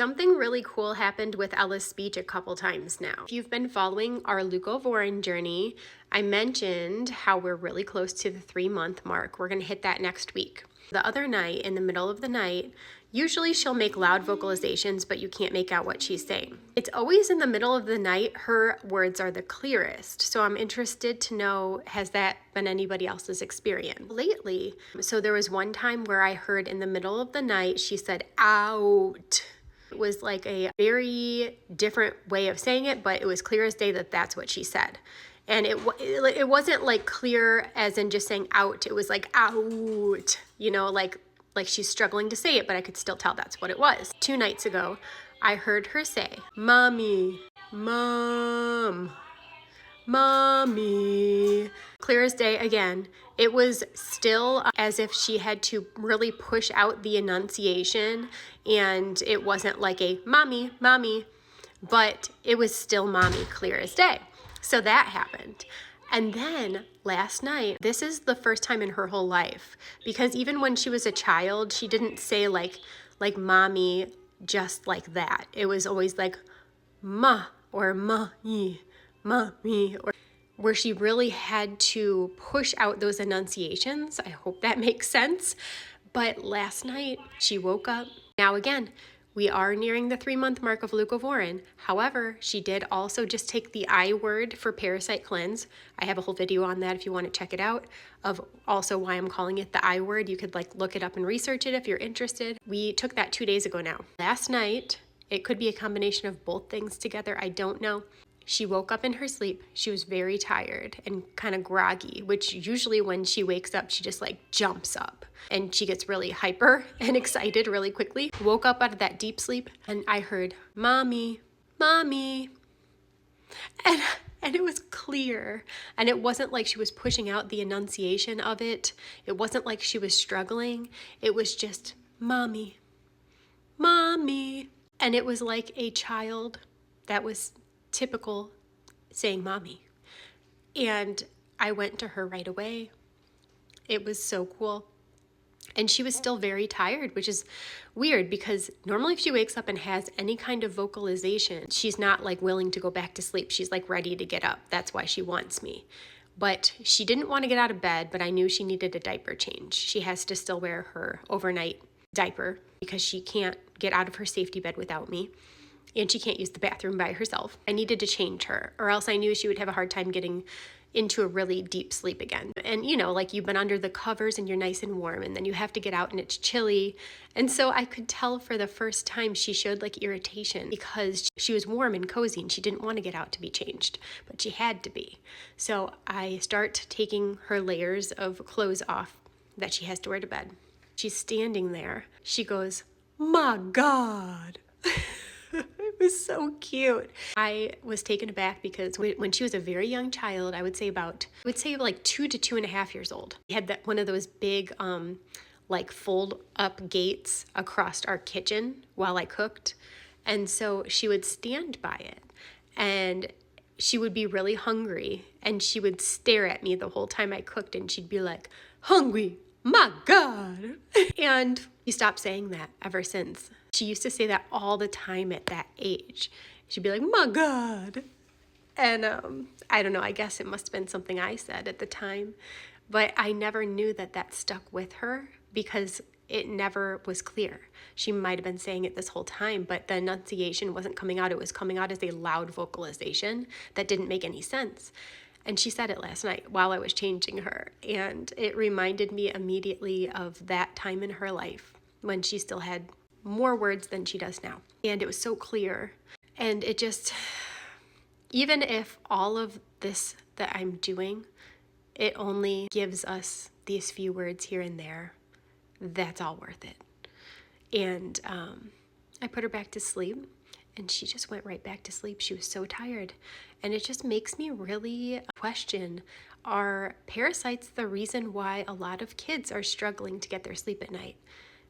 Something really cool happened with Ella's speech a couple times now. If you've been following our leucovorin journey, I mentioned how we're really close to the 3-month mark. We're going to hit that next week. The other night, in the middle of the night, usually she'll make loud vocalizations, but you can't make out what she's saying. It's always in the middle of the night her words are the clearest. So I'm interested to know, has that been anybody else's experience lately? So there was one time where I heard in the middle of the night, she said, out. It was like a very different way of saying it, but it was clear as day that that's what she said. And it wasn't like clear as in just saying out. It was like out, you know, like she's struggling to say it, but I could still tell that's what it was. 2 nights ago, I heard her say, mommy, mom, mommy. Clear as day again. It was still as if she had to really push out the enunciation, and it wasn't like a mommy, mommy, but it was still mommy, clear as day. So that happened. And then last night, this is the first time in her whole life, because even when she was a child, she didn't say like mommy just like that. It was always like ma or ma-y, mommy, or where she really had to push out those enunciations. I hope that makes sense. But last night she woke up. Now again, we are nearing the 3-month mark of leucovorin. However, she did also just take the I word for parasite cleanse. I have a whole video on that if you want to check it out, of also why I'm calling it the I word. You could like look it up and research it if you're interested. We took that 2 days ago now. Last night, it could be a combination of both things together. I don't know. She woke up in her sleep. She was very tired and kind of groggy, which usually when she wakes up, she just like jumps up and she gets really hyper and excited really quickly. Woke up out of that deep sleep and I heard, mommy, mommy. And it was clear. And it wasn't like she was pushing out the enunciation of it. It wasn't like she was struggling. It was just, mommy, mommy. And it was like a child that was typical saying mommy. And I went to her right away. It was so cool. And she was still very tired, which is weird because normally if she wakes up and has any kind of vocalization, she's not like willing to go back to sleep. She's like ready to get up. That's why she wants me. But she didn't want to get out of bed, but I knew she needed a diaper change. She has to still wear her overnight diaper because she can't get out of her safety bed without me. And she can't use the bathroom by herself. I needed to change her, or else I knew she would have a hard time getting into a really deep sleep again. And you know, like you've been under the covers and you're nice and warm, and then you have to get out and it's chilly. And so I could tell for the first time she showed like irritation because she was warm and cozy and she didn't want to get out to be changed, but she had to be. So I start taking her layers of clothes off that she has to wear to bed. She's standing there. She goes, my God. It was so cute. I was taken aback because when she was a very young child, I would say like 2 to 2.5 years old. We had one of those big like fold up gates across our kitchen while I cooked. And so she would stand by it and she would be really hungry and she would stare at me the whole time I cooked and she'd be like, hungry, my God. And she stopped saying that ever since. She used to say that all the time at that age. She'd be like, my God. And I don't know, I guess it must have been something I said at the time. But I never knew that stuck with her because it never was clear. She might have been saying it this whole time, but the enunciation wasn't coming out. It was coming out as a loud vocalization that didn't make any sense. And she said it last night while I was changing her. And it reminded me immediately of that time in her life when she still had more words than she does now. And it was so clear. And it just, even if all of this that I'm doing, it only gives us these few words here and there, that's all worth it. And I put her back to sleep and she just went right back to sleep. She was so tired. And it just makes me really question, are parasites the reason why a lot of kids are struggling to get their sleep at night?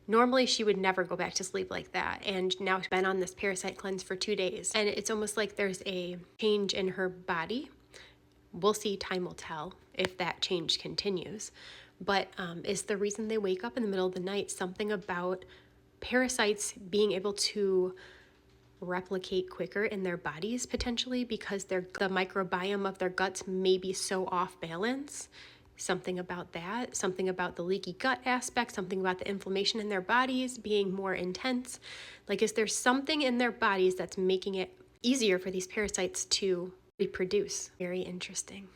Normally she would never go back to sleep like that. And now she's been on this parasite cleanse for 2 days. And it's almost like there's a change in her body. We'll see, time will tell if that change continues. But is the reason they wake up in the middle of the night something about parasites being able to replicate quicker in their bodies potentially because the microbiome of their guts may be so off balance. Something about that, something about the leaky gut aspect, something about the inflammation in their bodies being more intense. Like, is there something in their bodies that's making it easier for these parasites to reproduce? Very interesting.